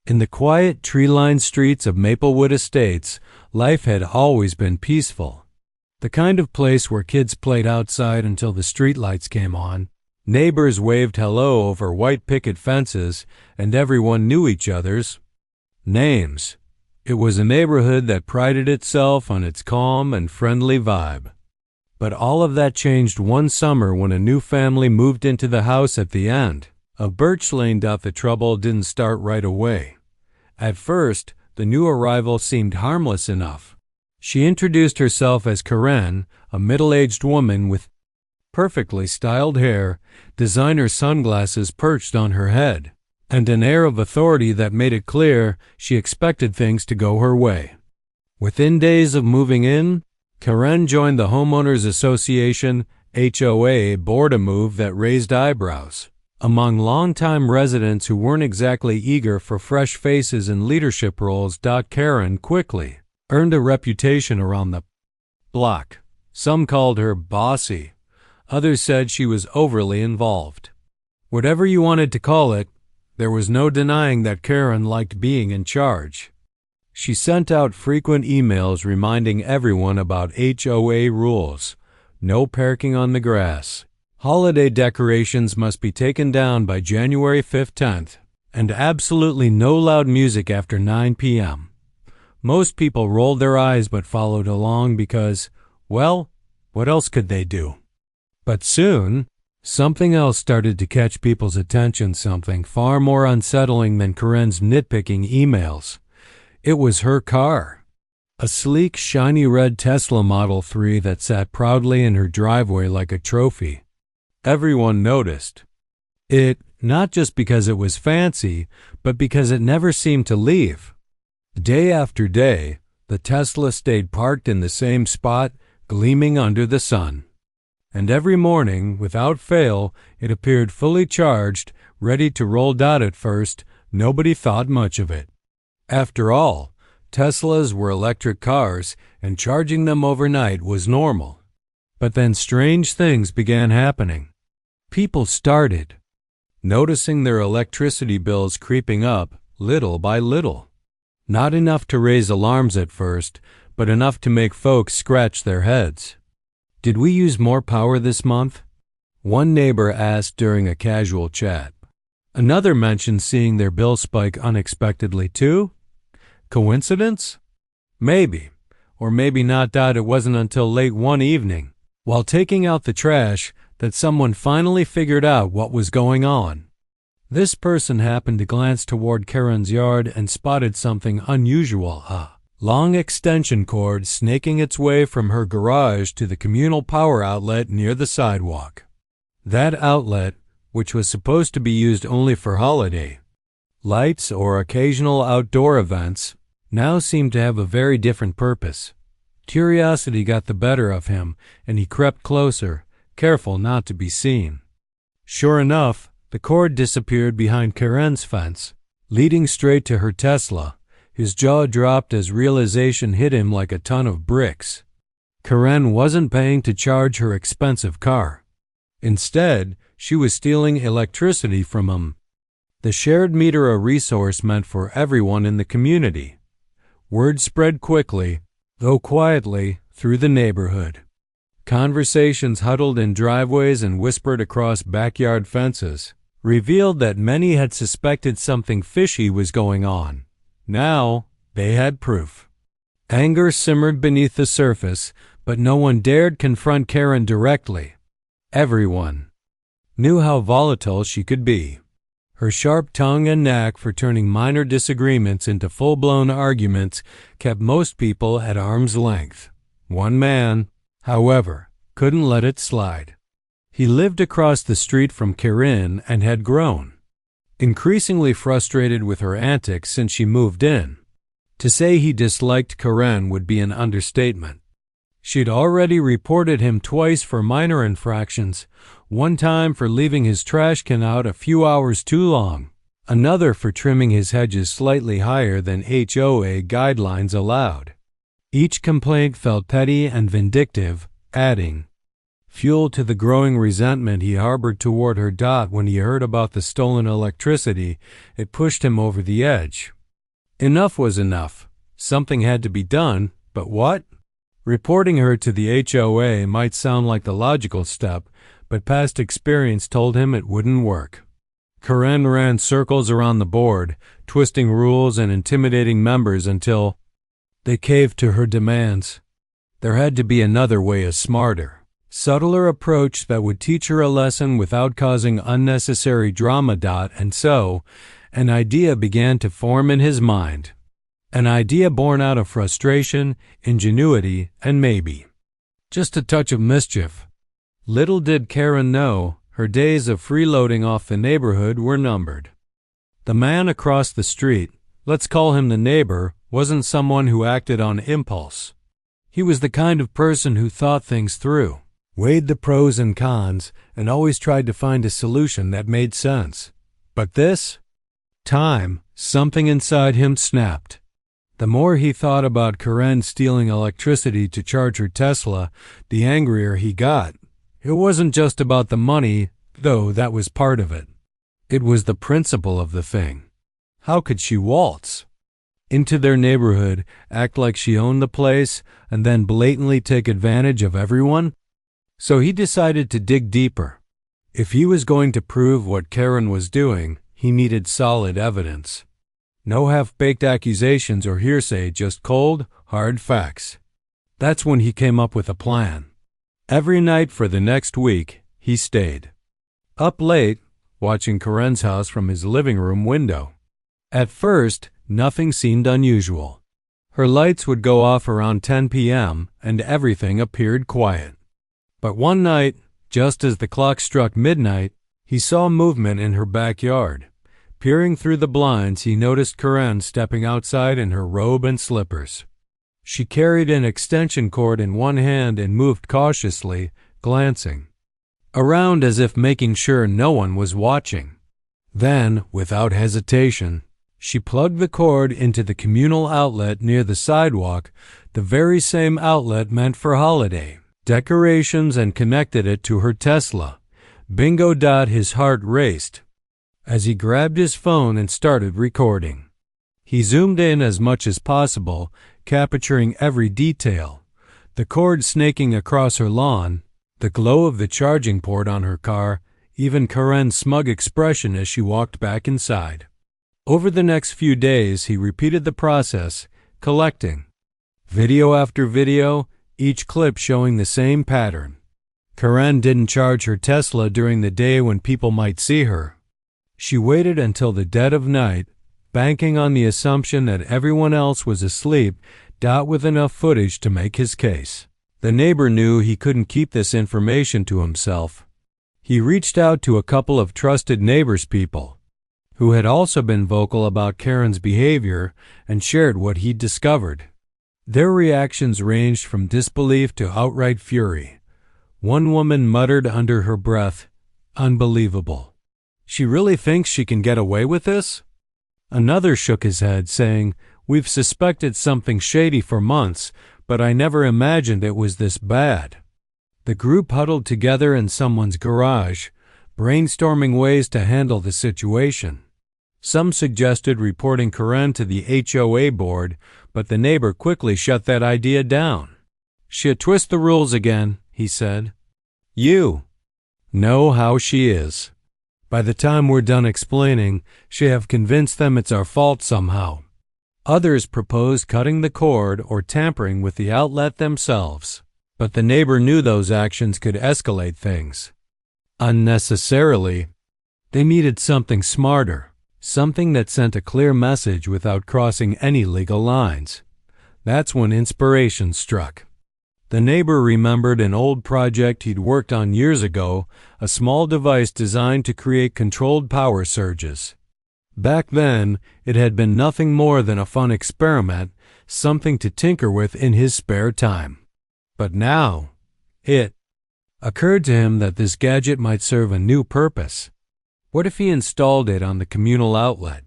In the quiet, tree-lined streets of Maplewood Estates, life had always been peaceful. The kind of place where kids played outside until the streetlights came on, neighbors waved hello over white picket fences, and everyone knew each other's names. It was a neighborhood that prided itself on its calm and friendly vibe. But all of that changed one summer when a new family moved into the house at the end of Birch Lane. The trouble didn't start right away. At first, the new arrival seemed harmless enough. She introduced herself as Karen, a middle-aged woman with perfectly styled hair, designer sunglasses perched on her head, and an air of authority that made it clear she expected things to go her way. Within days of moving in, Karen joined the Homeowners Association (HOA) board, a move that raised eyebrows among longtime residents who weren't exactly eager for fresh faces in leadership roles. Karen quickly earned a reputation around the block. Some called her bossy. Others said she was overly involved. Whatever you wanted to call it, there was no denying that Karen liked being in charge. She sent out frequent emails reminding everyone about HOA rules. No parking on the grass. Holiday decorations must be taken down by January 15th, and absolutely no loud music after 9 p.m. Most people rolled their eyes but followed along because, well, what else could they do? But soon, something else started to catch people's attention, something far more unsettling than Karen's nitpicking emails. It was her car. A sleek, shiny red Tesla Model 3 that sat proudly in her driveway like a trophy. Everyone noticed it, not just because it was fancy, but because it never seemed to leave. Day after day, the Tesla stayed parked in the same spot, gleaming under the sun. And every morning, without fail, it appeared fully charged, ready to roll. At first, nobody thought much of it. After all, Teslas were electric cars, and charging them overnight was normal. But then strange things began happening. People started noticing their electricity bills creeping up little by little. Not enough to raise alarms at first, but enough to make folks scratch their heads. "Did we use more power this month?" one neighbor asked during a casual chat. Another mentioned seeing their bill spike unexpectedly too. Coincidence? Maybe, or maybe not. It wasn't until late one evening, while taking out the trash, that someone finally figured out what was going on. This person happened to glance toward Karen's yard and spotted something unusual, a long extension cord snaking its way from her garage to the communal power outlet near the sidewalk. That outlet, which was supposed to be used only for holiday lights or occasional outdoor events, now seemed to have a very different purpose. Curiosity got the better of him, and he crept closer, careful not to be seen. Sure enough, the cord disappeared behind Karen's fence, leading straight to her Tesla. His jaw dropped as realization hit him like a ton of bricks. Karen wasn't paying to charge her expensive car. Instead, she was stealing electricity from him. The shared meter, a resource meant for everyone in the community. Word spread quickly, though quietly, through the neighborhood. Conversations huddled in driveways and whispered across backyard fences revealed that many had suspected something fishy was going on. Now, they had proof. Anger simmered beneath the surface, but no one dared confront Karen directly. Everyone knew how volatile she could be. Her sharp tongue and knack for turning minor disagreements into full-blown arguments kept most people at arm's length. One man, however, couldn't let it slide. He lived across the street from Karen and had grown increasingly frustrated with her antics since she moved in. To say he disliked Karen would be an understatement. She'd already reported him twice for minor infractions, one time for leaving his trash can out a few hours too long, another for trimming his hedges slightly higher than HOA guidelines allowed. Each complaint felt petty and vindictive, adding fuel to the growing resentment he harbored toward her. When he heard about the stolen electricity, it pushed him over the edge. Enough was enough. Something had to be done, but what? Reporting her to the HOA might sound like the logical step, but past experience told him it wouldn't work. Karen ran circles around the board, twisting rules and intimidating members until they caved to her demands. There had to be another way, a smarter, subtler approach that would teach her a lesson without causing unnecessary drama. And so, an idea began to form in his mind. An idea born out of frustration, ingenuity, and maybe just a touch of mischief. Little did Karen know, her days of freeloading off the neighborhood were numbered. The man across the street, let's call him the neighbor, wasn't someone who acted on impulse. He was the kind of person who thought things through, weighed the pros and cons, and always tried to find a solution that made sense. But this time, something inside him snapped. The more he thought about Karen stealing electricity to charge her Tesla, the angrier he got. It wasn't just about the money, though that was part of it. It was the principle of the thing. How could she waltz into their neighborhood, act like she owned the place, and then blatantly take advantage of everyone? So he decided to dig deeper. If he was going to prove what Karen was doing, he needed solid evidence. No half-baked accusations or hearsay, just cold, hard facts. That's when he came up with a plan. Every night for the next week, he stayed up late, watching Karen's house from his living room window. At first, nothing seemed unusual. Her lights would go off around 10 p.m., and everything appeared quiet. But one night, just as the clock struck midnight, he saw movement in her backyard. Peering through the blinds, he noticed Karen stepping outside in her robe and slippers. She carried an extension cord in one hand and moved cautiously, glancing around as if making sure no one was watching. Then, without hesitation, she plugged the cord into the communal outlet near the sidewalk, the very same outlet meant for holiday decorations, and connected it to her Tesla. Bingo! His heart raced as he grabbed his phone and started recording. He zoomed in as much as possible, capturing every detail. The cord snaking across her lawn, the glow of the charging port on her car, even Karen's smug expression as she walked back inside. Over the next few days, he repeated the process, collecting video after video, each clip showing the same pattern. Karen didn't charge her Tesla during the day when people might see her. She waited until the dead of night, banking on the assumption that everyone else was asleep, with enough footage to make his case. The neighbor knew he couldn't keep this information to himself. He reached out to a couple of trusted neighbors, people who had also been vocal about Karen's behavior, and shared what he'd discovered. Their reactions ranged from disbelief to outright fury. One woman muttered under her breath, "Unbelievable. She really thinks she can get away with this?" Another shook his head, saying, "We've suspected something shady for months, but I never imagined it was this bad." The group huddled together in someone's garage, brainstorming ways to handle the situation. Some suggested reporting Karen to the HOA board, but the neighbor quickly shut that idea down. "She'll twist the rules again," he said. "You know how she is. By the time we're done explaining, she'll have convinced them it's our fault somehow." Others proposed cutting the cord or tampering with the outlet themselves, but the neighbor knew those actions could escalate things unnecessarily. They needed something smarter, something that sent a clear message without crossing any legal lines. That's when inspiration struck. The neighbor remembered an old project he'd worked on years ago, a small device designed to create controlled power surges. Back then, it had been nothing more than a fun experiment, something to tinker with in his spare time. But now, it occurred to him that this gadget might serve a new purpose. What if he installed it on the communal outlet?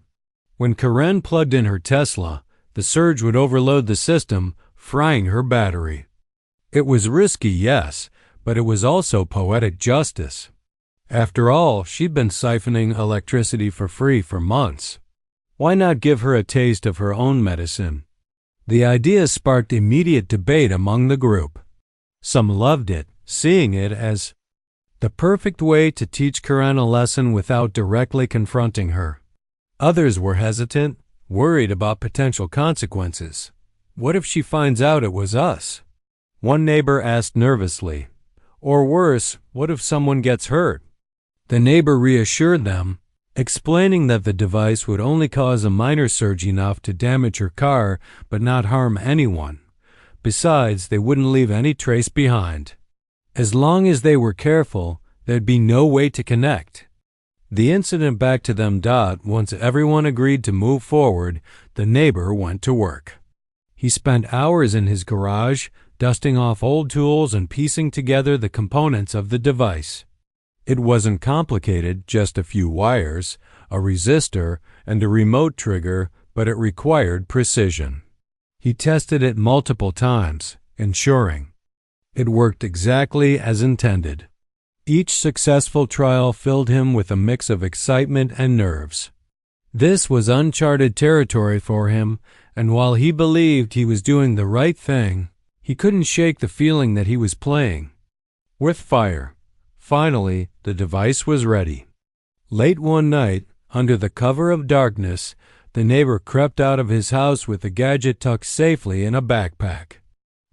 When Karen plugged in her Tesla, the surge would overload the system, frying her battery. It was risky, yes, but it was also poetic justice. After all, she'd been siphoning electricity for free for months. Why not give her a taste of her own medicine? The idea sparked immediate debate among the group. Some loved it, seeing it as the perfect way to teach Karen a lesson without directly confronting her. Others were hesitant, worried about potential consequences. What if she finds out it was us? One neighbor asked nervously. Or worse, what if someone gets hurt? The neighbor reassured them, explaining that the device would only cause a minor surge enough to damage her car but not harm anyone. Besides, they wouldn't leave any trace behind. As long as they were careful, there'd be no way to connect. The incident back to them. Once everyone agreed to move forward, the neighbor went to work. He spent hours in his garage, dusting off old tools and piecing together the components of the device. It wasn't complicated, just a few wires, a resistor, and a remote trigger, but it required precision. He tested it multiple times, ensuring it worked exactly as intended. Each successful trial filled him with a mix of excitement and nerves. This was uncharted territory for him, and while he believed he was doing the right thing, he couldn't shake the feeling that he was playing with fire. Finally, the device was ready. Late one night, under the cover of darkness, the neighbor crept out of his house with the gadget tucked safely in a backpack.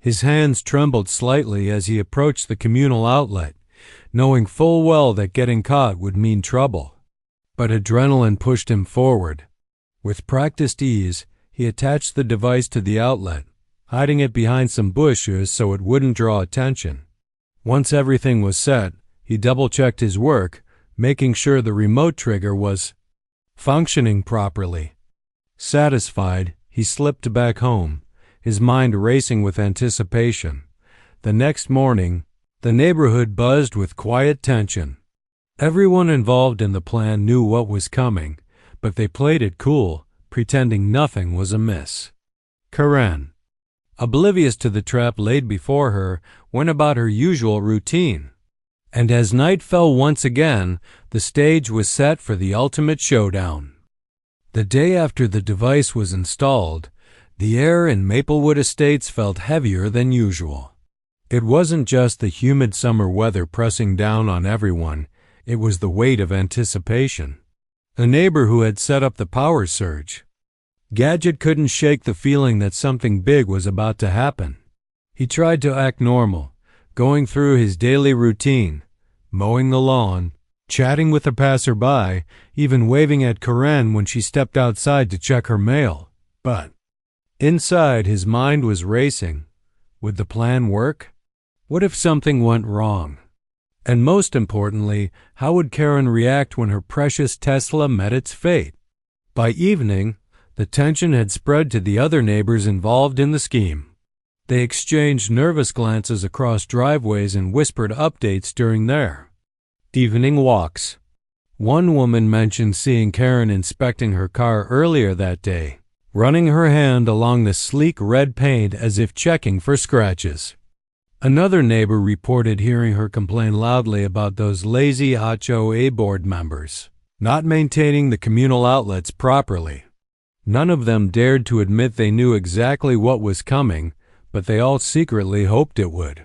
His hands trembled slightly as he approached the communal outlet, knowing full well that getting caught would mean trouble. But adrenaline pushed him forward. With practiced ease, he attached the device to the outlet, hiding it behind some bushes so it wouldn't draw attention. Once everything was set, he double-checked his work, making sure the remote trigger was functioning properly. Satisfied, he slipped back home, his mind racing with anticipation. The next morning, the neighborhood buzzed with quiet tension. Everyone involved in the plan knew what was coming, but they played it cool, pretending nothing was amiss. Karen, oblivious to the trap laid before her, went about her usual routine. And as night fell once again, the stage was set for the ultimate showdown. The day after the device was installed, the air in Maplewood Estates felt heavier than usual. It wasn't just the humid summer weather pressing down on everyone, it was the weight of anticipation. A neighbor who had set up the power surge. Gadget couldn't shake the feeling that something big was about to happen. He tried to act normal, going through his daily routine, mowing the lawn, chatting with a passerby, even waving at Karen when she stepped outside to check her mail. But inside, his mind was racing. Would the plan work? What if something went wrong? And most importantly, how would Karen react when her precious Tesla met its fate? By evening, the tension had spread to the other neighbors involved in the scheme. They exchanged nervous glances across driveways and whispered updates during their evening walks. One woman mentioned seeing Karen inspecting her car earlier that day, running her hand along the sleek red paint as if checking for scratches. Another neighbor reported hearing her complain loudly about those lazy HOA board members not maintaining the communal outlets properly. None of them dared to admit they knew exactly what was coming, but they all secretly hoped it would.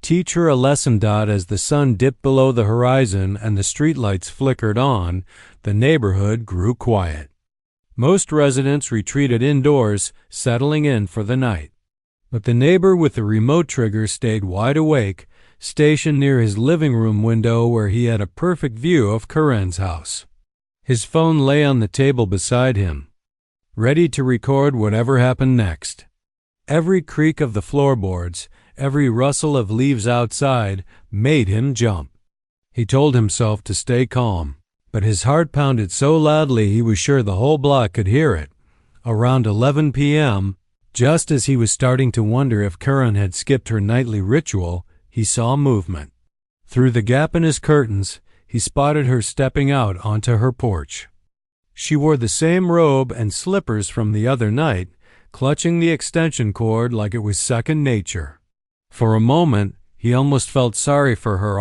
Teach her a lesson. As the sun dipped below the horizon and the streetlights flickered on, the neighborhood grew quiet. Most residents retreated indoors, settling in for the night. But the neighbor with the remote trigger stayed wide awake, stationed near his living room window where he had a perfect view of Karen's house. His phone lay on the table beside him, ready to record whatever happened next. Every creak of the floorboards, every rustle of leaves outside made him jump. He told himself to stay calm, but his heart pounded so loudly he was sure the whole block could hear it. Around 11 p.m., just as he was starting to wonder if Karen had skipped her nightly ritual, he saw movement. Through the gap in his curtains, he spotted her stepping out onto her porch. She wore the same robe and slippers from the other night, clutching the extension cord like it was second nature. For a moment, he almost felt sorry for her.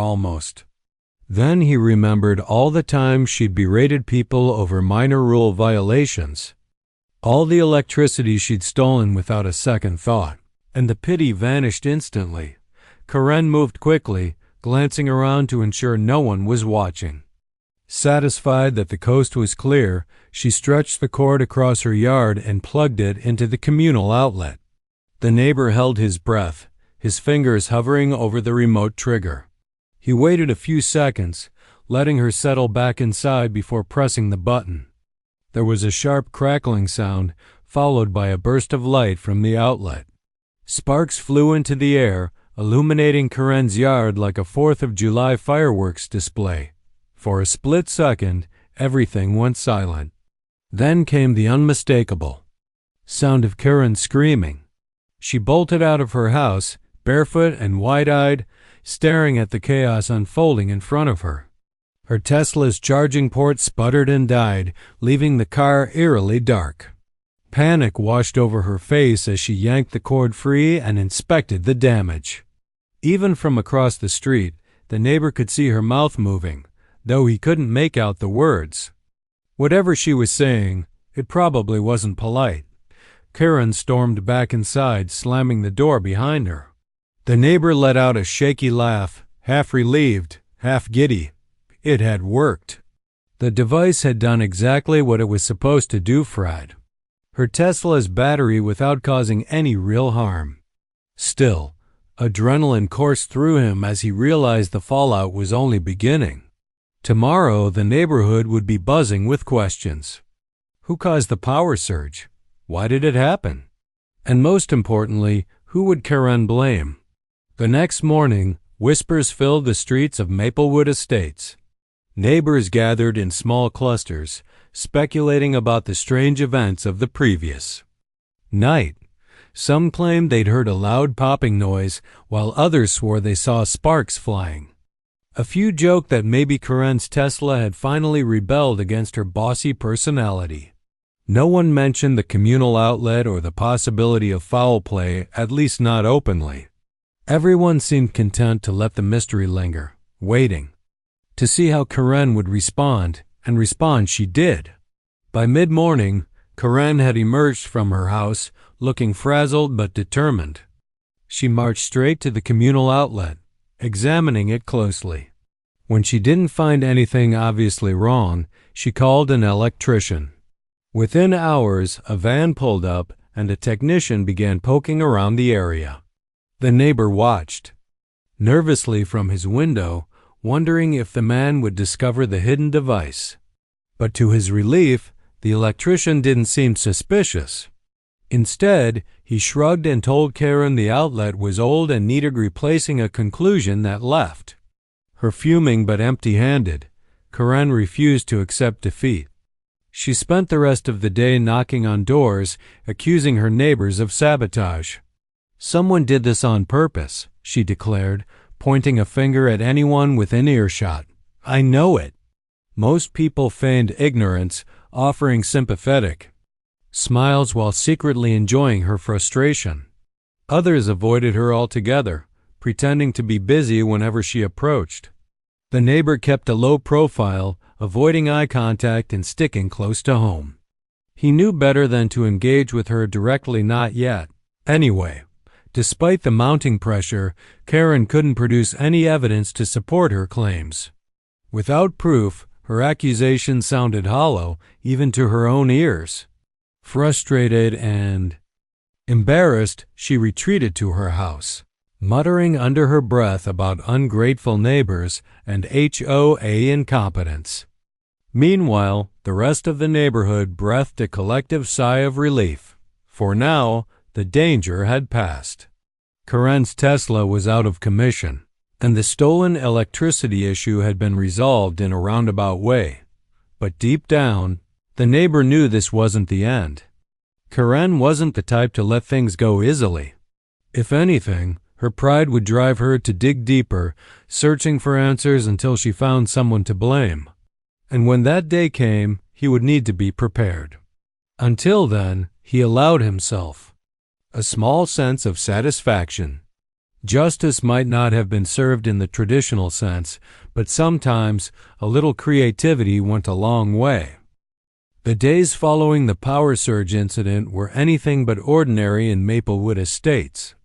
Then he remembered all the times she'd berated people over minor rule violations, all the electricity she'd stolen without a second thought, and the pity vanished instantly. Karen moved quickly, glancing around to ensure no one was watching. Satisfied that the coast was clear, she stretched the cord across her yard and plugged it into the communal outlet. The neighbor held his breath, his fingers hovering over the remote trigger. He waited a few seconds, letting her settle back inside before pressing the button. There was a sharp crackling sound, followed by a burst of light from the outlet. Sparks flew into the air, illuminating Karen's yard like a 4th of July fireworks display. For a split second, everything went silent. Then came the unmistakable sound of Karen screaming. She bolted out of her house, barefoot and wide-eyed, staring at the chaos unfolding in front of her. Her Tesla's charging port sputtered and died, leaving the car eerily dark. Panic washed over her face as she yanked the cord free and inspected the damage. Even from across the street, the neighbor could see her mouth moving, though he couldn't make out the words. Whatever she was saying, it probably wasn't polite. Karen stormed back inside, slamming the door behind her. The neighbor let out a shaky laugh, half relieved, half giddy. It had worked. The device had done exactly what it was supposed to do, fried her Tesla's battery without causing any real harm. Still, adrenaline coursed through him as he realized the fallout was only beginning. Tomorrow, the neighborhood would be buzzing with questions. Who caused the power surge? Why did it happen? And most importantly, who would Karen blame? The next morning, whispers filled the streets of Maplewood Estates. Neighbors gathered in small clusters, speculating about the strange events of the previous night. Some claimed they'd heard a loud popping noise, while others swore they saw sparks flying. A few joked that maybe Karen's Tesla had finally rebelled against her bossy personality. No one mentioned the communal outlet or the possibility of foul play, at least not openly. Everyone seemed content to let the mystery linger, waiting to see how Karen would respond, and respond she did. By mid-morning, Karen had emerged from her house, looking frazzled but determined. She marched straight to the communal outlet, examining it closely. When she didn't find anything obviously wrong, she called an electrician. Within hours, a van pulled up and a technician began poking around the area. The neighbor watched nervously from his window, wondering if the man would discover the hidden device. But to his relief, the electrician didn't seem suspicious. Instead, he shrugged and told Karen the outlet was old and needed replacing, a conclusion that left her fuming but empty-handed. Karen refused to accept defeat. She spent the rest of the day knocking on doors, accusing her neighbors of sabotage. Someone did this on purpose, she declared, pointing a finger at anyone within earshot. I know it. Most people feigned ignorance, offering sympathetic smiles while secretly enjoying her frustration. Others avoided her altogether, pretending to be busy whenever she approached. The neighbor kept a low profile, avoiding eye contact and sticking close to home. He knew better than to engage with her directly, not yet. Anyway, despite the mounting pressure, Karen couldn't produce any evidence to support her claims. Without proof, her accusations sounded hollow, even to her own ears. Frustrated and embarrassed, she retreated to her house, muttering under her breath about ungrateful neighbors and HOA incompetence. Meanwhile, the rest of the neighborhood breathed a collective sigh of relief. For now, the danger had passed. Karen's Tesla was out of commission, and the stolen electricity issue had been resolved in a roundabout way. But deep down, the neighbor knew this wasn't the end. Karen wasn't the type to let things go easily. If anything, her pride would drive her to dig deeper, searching for answers until she found someone to blame. And when that day came, he would need to be prepared. Until then, he allowed himself a small sense of satisfaction. Justice might not have been served in the traditional sense, but sometimes a little creativity went a long way. The days following the power surge incident were anything but ordinary in Maplewood Estates.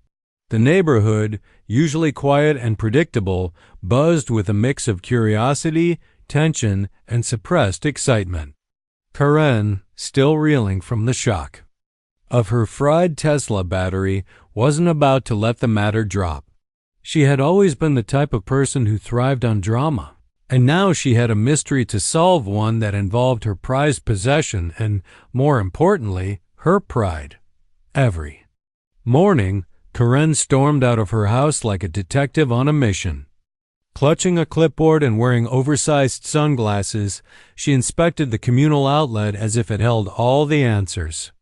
The neighborhood, usually quiet and predictable, buzzed with a mix of curiosity, tension, and suppressed excitement. Karen, still reeling from the shock of her fried Tesla battery, wasn't about to let the matter drop. She had always been the type of person who thrived on drama, and now she had a mystery to solve, one that involved her prized possession and, more importantly, her pride. Every morning, Karen stormed out of her house like a detective on a mission. Clutching a clipboard and wearing oversized sunglasses, she inspected the communal outlet as if it held all the answers.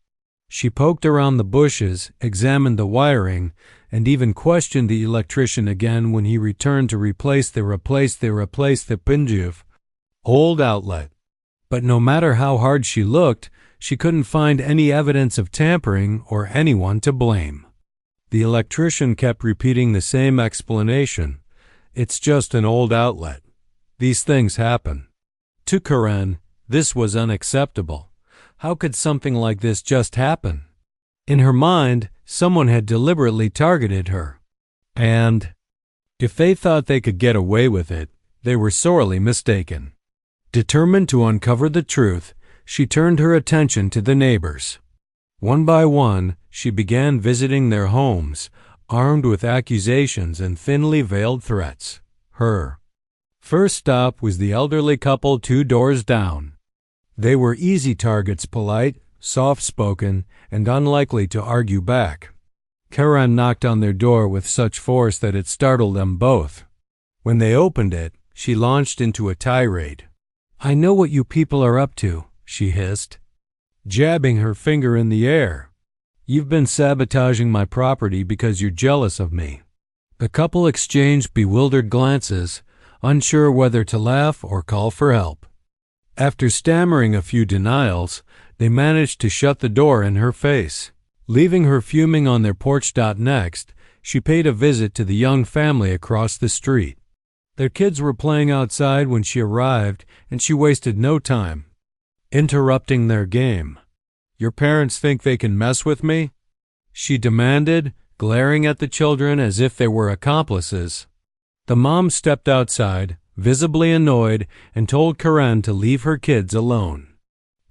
She poked around the bushes, examined the wiring, and even questioned the electrician again when he returned to replace the pinjuve old outlet. But no matter how hard she looked, she couldn't find any evidence of tampering or anyone to blame. The electrician kept repeating the same explanation. It's just an old outlet. These things happen. To Karen, this was unacceptable. How could something like this just happen? In her mind, someone had deliberately targeted her. And if they thought they could get away with it, they were sorely mistaken. Determined to uncover the truth, she turned her attention to the neighbors. One by one, she began visiting their homes, armed with accusations and thinly veiled threats. Her first stop was the elderly couple 2 doors down. They were easy targets, polite, soft-spoken, and unlikely to argue back. Karen knocked on their door with such force that it startled them both. When they opened it, she launched into a tirade. "I know what you people are up to," she hissed, jabbing her finger in the air. "You've been sabotaging my property because you're jealous of me." The couple exchanged bewildered glances, unsure whether to laugh or call for help. After stammering a few denials, they managed to shut the door in her face. Leaving her fuming on their porch. Next, she paid a visit to the young family across the street. Their kids were playing outside when she arrived, and she wasted no time interrupting their game. "Your parents think they can mess with me?" she demanded, glaring at the children as if they were accomplices. The mom stepped outside, visibly annoyed, and told Karen to leave her kids alone.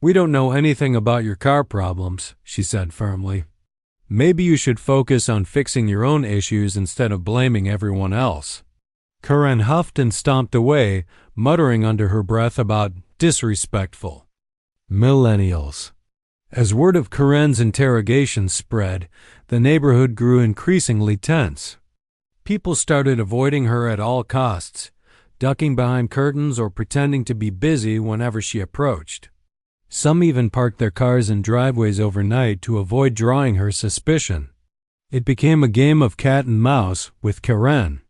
"We don't know anything about your car problems," she said firmly. "Maybe you should focus on fixing your own issues instead of blaming everyone else." Karen huffed and stomped away, muttering under her breath about disrespectful millennials. As word of Karen's interrogation spread, the neighborhood grew increasingly tense. People started avoiding her at all costs, ducking behind curtains or pretending to be busy whenever she approached. Some even parked their cars in driveways overnight to avoid drawing her suspicion. It became a game of cat and mouse, with Karen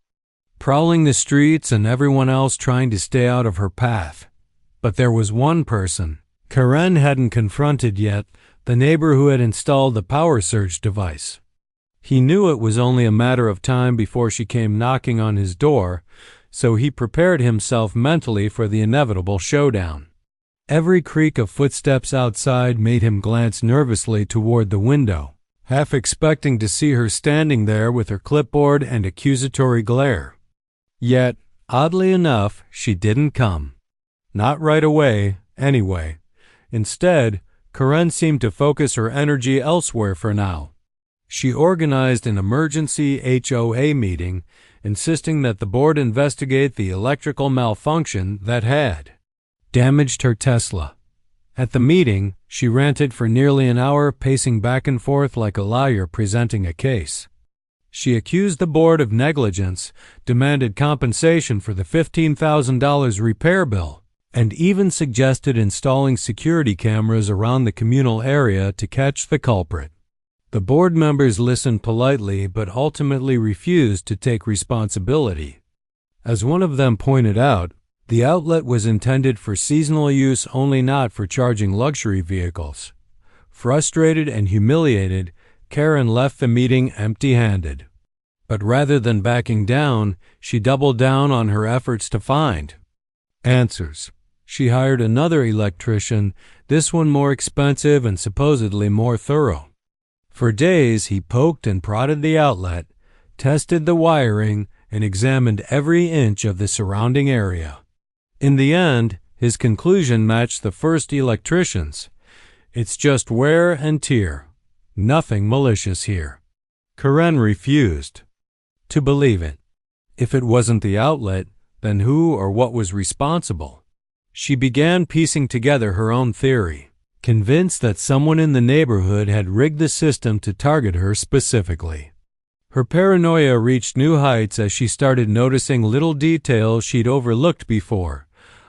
prowling the streets and everyone else trying to stay out of her path. But there was one person Karen hadn't confronted yet, the neighbor who had installed the power surge device. He knew it was only a matter of time before she came knocking on his door, so he prepared himself mentally for the inevitable showdown. Every creak of footsteps outside made him glance nervously toward the window, half expecting to see her standing there with her clipboard and accusatory glare. Yet, oddly enough, she didn't come. Not right away, anyway. Instead, Karen seemed to focus her energy elsewhere for now. She organized an emergency HOA meeting, insisting that the board investigate the electrical malfunction that had damaged her Tesla. At the meeting, she ranted for nearly an hour, pacing back and forth like a lawyer presenting a case. She accused the board of negligence, demanded compensation for the $15,000 repair bill, and even suggested installing security cameras around the communal area to catch the culprit. The board members listened politely but ultimately refused to take responsibility. As one of them pointed out, the outlet was intended for seasonal use only, not for charging luxury vehicles. Frustrated and humiliated, Karen left the meeting empty-handed. But rather than backing down, she doubled down on her efforts to find answers. She hired another electrician, this one more expensive and supposedly more thorough. For days, he poked and prodded the outlet, tested the wiring, and examined every inch of the surrounding area. In the end, his conclusion matched the first electrician's. It's just wear and tear. Nothing malicious here. Karen refused to believe it. If it wasn't the outlet, then who or what was responsible? She began piecing together her own theory, convinced that someone in the neighborhood had rigged the system to target her specifically. Her paranoia reached new heights as she started noticing little details she'd overlooked before.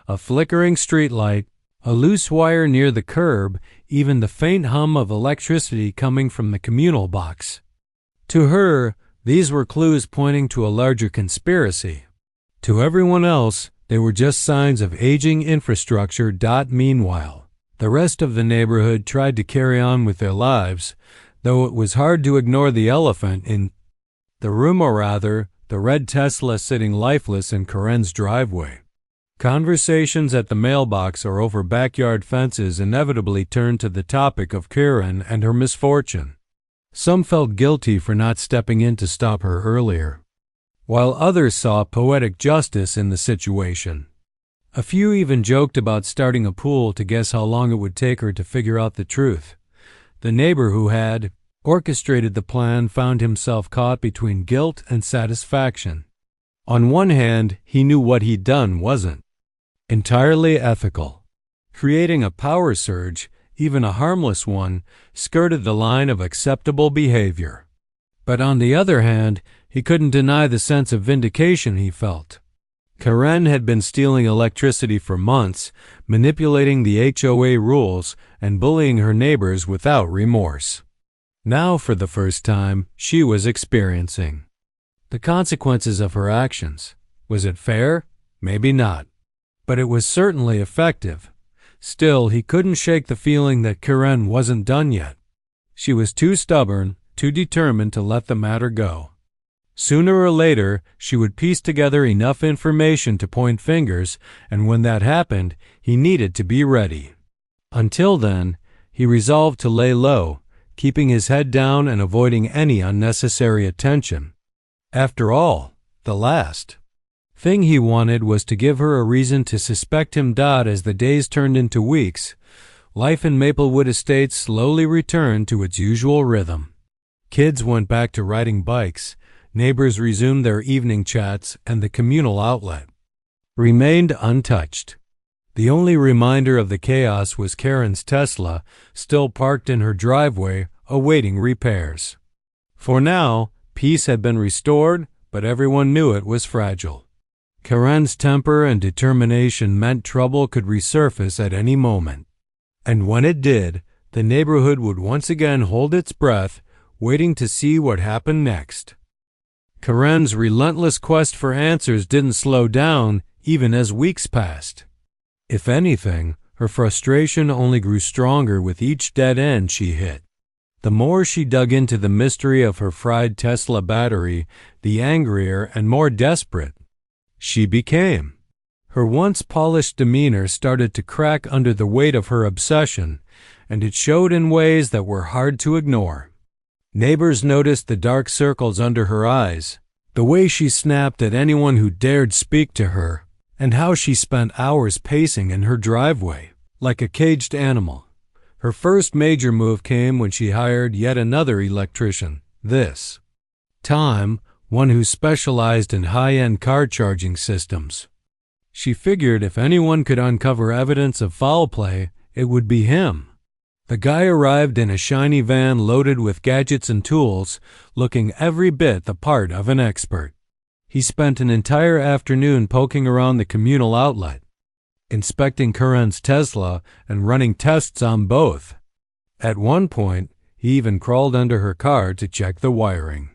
A flickering streetlight, a loose wire near the curb, even the faint hum of electricity coming from the communal box. To her, these were clues pointing to a larger conspiracy. To everyone else, they were just signs of aging infrastructure. Meanwhile, the rest of the neighborhood tried to carry on with their lives, though it was hard to ignore the elephant in the room, or rather, the red Tesla sitting lifeless in Karen's driveway. Conversations at the mailbox or over backyard fences inevitably turned to the topic of Karen and her misfortune. Some felt guilty for not stepping in to stop her earlier, while others saw poetic justice in the situation. A few even joked about starting a pool to guess how long it would take her to figure out the truth. The neighbor who had orchestrated the plan found himself caught between guilt and satisfaction. On one hand, he knew what he'd done wasn't entirely ethical. Creating a power surge, even a harmless one, skirted the line of acceptable behavior. But on the other hand, he couldn't deny the sense of vindication he felt. Karen had been stealing electricity for months, manipulating the HOA rules, and bullying her neighbors without remorse. Now, for the first time, she was experiencing the consequences of her actions. Was it fair? Maybe not. But it was certainly effective. Still, he couldn't shake the feeling that Karen wasn't done yet. She was too stubborn, too determined to let the matter go. Sooner or later, she would piece together enough information to point fingers, and when that happened, he needed to be ready. Until then, he resolved to lay low, keeping his head down and avoiding any unnecessary attention. After all, the last thing he wanted was to give her a reason to suspect him. As the days turned into weeks, life in Maplewood Estates slowly returned to its usual rhythm. Kids went back to riding bikes, neighbors resumed their evening chats, and the communal outlet remained untouched. The only reminder of the chaos was Karen's Tesla, still parked in her driveway, awaiting repairs. For now, peace had been restored, but everyone knew it was fragile. Karen's temper and determination meant trouble could resurface at any moment. And when it did, the neighborhood would once again hold its breath, waiting to see what happened next. Karen's relentless quest for answers didn't slow down even as weeks passed. If anything, her frustration only grew stronger with each dead end she hit. The more she dug into the mystery of her fried Tesla battery, the angrier and more desperate she became. Her once polished demeanor started to crack under the weight of her obsession, and it showed in ways that were hard to ignore. Neighbors noticed the dark circles under her eyes, the way she snapped at anyone who dared speak to her, and how she spent hours pacing in her driveway, like a caged animal. Her first major move came when she hired yet another electrician, this time one who specialized in high-end car charging systems. She figured if anyone could uncover evidence of foul play, it would be him. The guy arrived in a shiny van loaded with gadgets and tools, looking every bit the part of an expert. He spent an entire afternoon poking around the communal outlet, inspecting Karen's Tesla and running tests on both. At one point, he even crawled under her car to check the wiring.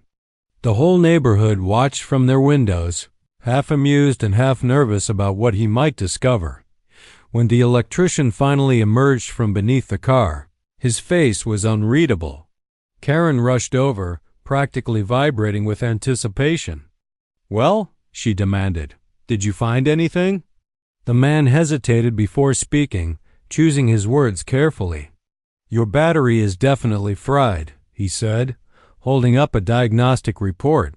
The whole neighborhood watched from their windows, half amused and half nervous about what he might discover. When the electrician finally emerged from beneath the car, his face was unreadable. Karen rushed over, practically vibrating with anticipation. "Well," she demanded, "did you find anything?" The man hesitated before speaking, choosing his words carefully. "Your battery is definitely fried," he said, holding up a diagnostic report.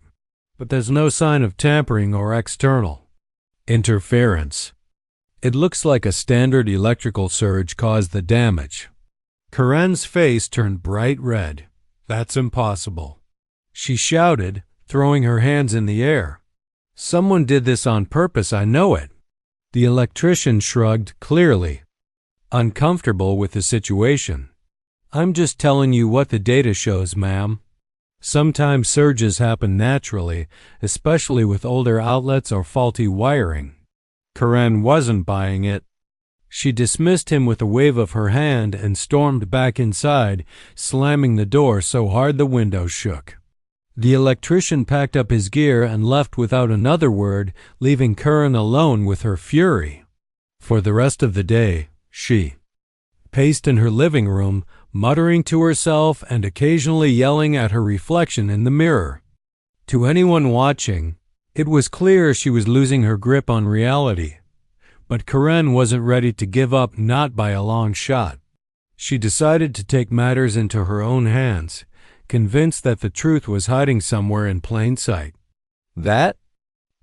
"But there's no sign of tampering or external interference. It looks like a standard electrical surge caused the damage." Karen's face turned bright red. "That's impossible," she shouted, throwing her hands in the air. "Someone did this on purpose, I know it." The electrician shrugged, clearly uncomfortable with the situation. "I'm just telling you what the data shows, ma'am. Sometimes surges happen naturally, especially with older outlets or faulty wiring." Karen wasn't buying it. She dismissed him with a wave of her hand and stormed back inside, slamming the door so hard the windows shook. The electrician packed up his gear and left without another word, leaving Karen alone with her fury. For the rest of the day, she paced in her living room, muttering to herself and occasionally yelling at her reflection in the mirror. To anyone watching, it was clear she was losing her grip on reality. But Karen wasn't ready to give up, not by a long shot. She decided to take matters into her own hands, convinced that the truth was hiding somewhere in plain sight. That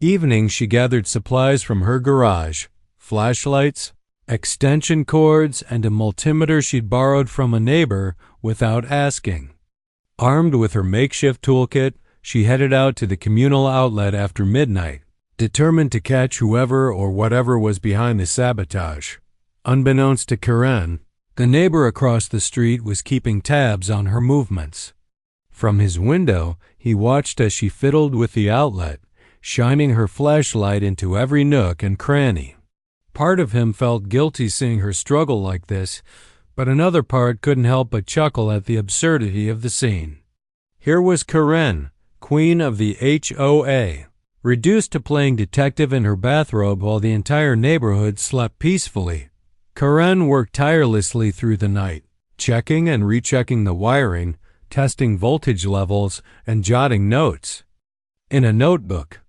evening she gathered supplies from her garage, flashlights, extension cords, and a multimeter she'd borrowed from a neighbor without asking. Armed with her makeshift toolkit, she headed out to the communal outlet after midnight, determined to catch whoever or whatever was behind the sabotage. Unbeknownst to Karen, the neighbor across the street was keeping tabs on her movements. From his window, he watched as she fiddled with the outlet, shining her flashlight into every nook and cranny. Part of him felt guilty seeing her struggle like this, but another part couldn't help but chuckle at the absurdity of the scene. Here was Karen, queen of the HOA, reduced to playing detective in her bathrobe while the entire neighborhood slept peacefully. Karen worked tirelessly through the night, checking and rechecking the wiring, testing voltage levels, and jotting notes in a notebook.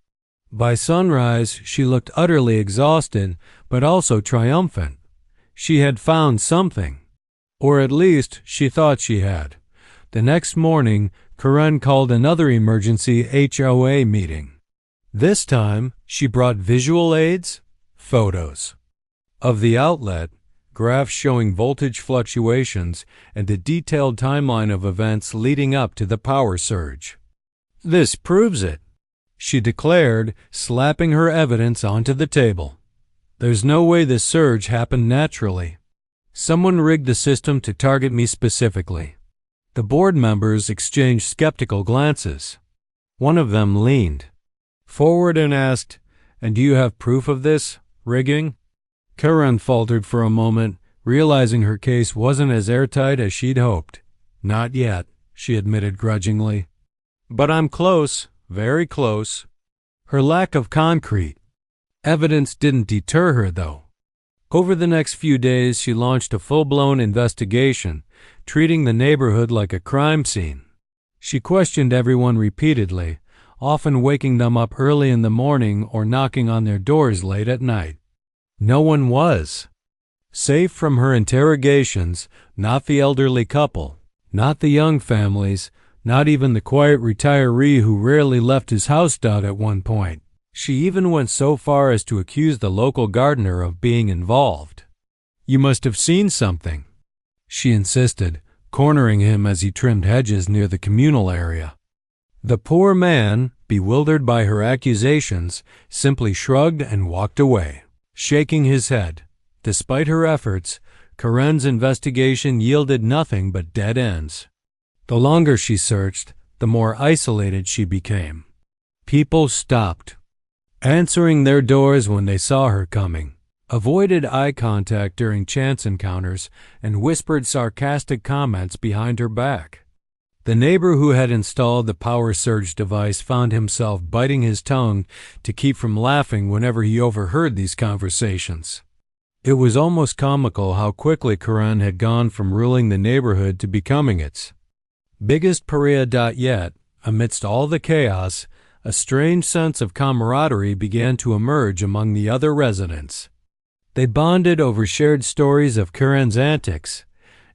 By sunrise, she looked utterly exhausted, but also triumphant. She had found something, or at least she thought she had. The next morning, Karen called another emergency HOA meeting. This time, she brought visual aids, photos of the outlet, graphs showing voltage fluctuations, and a detailed timeline of events leading up to the power surge. "This proves it," she declared, slapping her evidence onto the table. "There's no way this surge happened naturally. Someone rigged the system to target me specifically." The board members exchanged skeptical glances. One of them leaned forward and asked, "And do you have proof of this rigging?" Karen faltered for a moment, realizing her case wasn't as airtight as she'd hoped. "Not yet," she admitted grudgingly. "But I'm close, very close." Her lack of concrete evidence didn't deter her, though. Over the next few days, she launched a full-blown investigation, treating the neighborhood like a crime scene. She questioned everyone repeatedly, often waking them up early in the morning or knocking on their doors late at night. No one was safe from her interrogations, not the elderly couple, not the young families, not even the quiet retiree who rarely left his house at one point. She even went so far as to accuse the local gardener of being involved. "You must have seen something," she insisted, cornering him as he trimmed hedges near the communal area. The poor man, bewildered by her accusations, simply shrugged and walked away, shaking his head. Despite her efforts, Karen's investigation yielded nothing but dead ends. The longer she searched, the more isolated she became. People stopped answering their doors when they saw her coming, avoided eye contact during chance encounters, and whispered sarcastic comments behind her back. The neighbor who had installed the power surge device found himself biting his tongue to keep from laughing whenever he overheard these conversations. It was almost comical how quickly Karen had gone from ruling the neighborhood to becoming its biggest pariah. Yet, Amidst all the chaos, a strange sense of camaraderie began to emerge among the other residents. They bonded over shared stories of Karen's antics,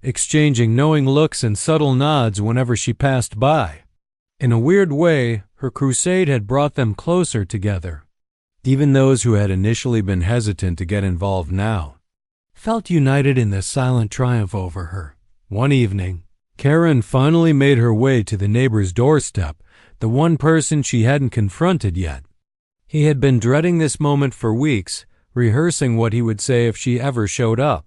exchanging knowing looks and subtle nods whenever she passed by. In a weird way, her crusade had brought them closer together. Even those who had initially been hesitant to get involved now felt united in the silent triumph over her. One evening, Karen finally made her way to the neighbor's doorstep, the one person she hadn't confronted yet. He had been dreading this moment for weeks, rehearsing what he would say if she ever showed up.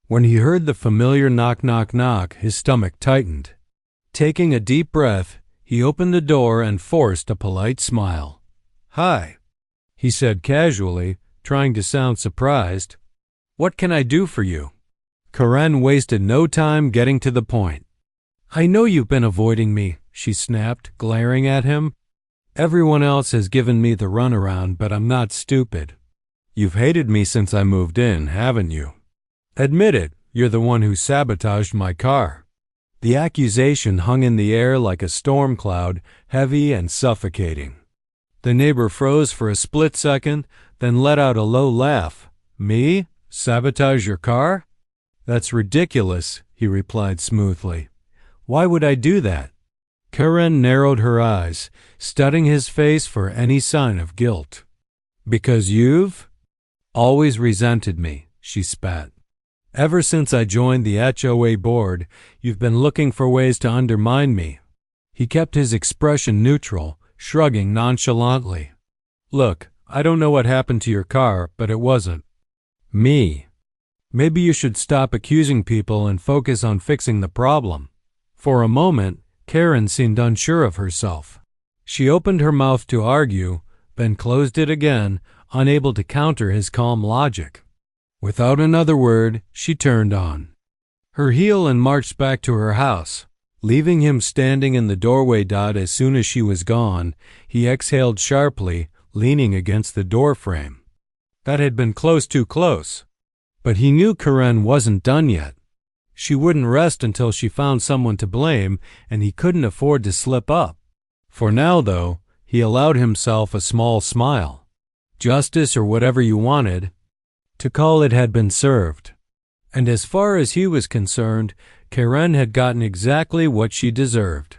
When he heard the familiar knock, knock, knock, his stomach tightened. Taking a deep breath, he opened the door and forced a polite smile. "Hi," he said casually, trying to sound surprised. "What can I do for you?" Karen wasted no time getting to the point. "I know you've been avoiding me," she snapped, glaring at him. "Everyone else has given me the runaround, but I'm not stupid. You've hated me since I moved in, haven't you? Admit it, you're the one who sabotaged my car." The accusation hung in the air like a storm cloud, heavy and suffocating. The neighbor froze for a split second, then let out a low laugh. "Me? Sabotage your car?" "That's ridiculous," he replied smoothly. "Why would I do that?" Karen narrowed her eyes, studying his face for any sign of guilt. "Because you've always resented me," she spat. "Ever since I joined the HOA board, you've been looking for ways to undermine me." He kept his expression neutral, shrugging nonchalantly. "Look, I don't know what happened to your car, but it wasn't me. Maybe you should stop accusing people and focus on fixing the problem." For a moment, Karen seemed unsure of herself. She opened her mouth to argue, then closed it again, unable to counter his calm logic. Without another word, she turned on her heel and marched back to her house. Leaving him standing in the doorway as soon as she was gone, he exhaled sharply, leaning against the doorframe. That had been too close. But he knew Karen wasn't done yet. She wouldn't rest until she found someone to blame, and he couldn't afford to slip up. For now, though, he allowed himself a small smile. Justice, or whatever you wanted to call it, had been served. And as far as he was concerned, Karen had gotten exactly what she deserved.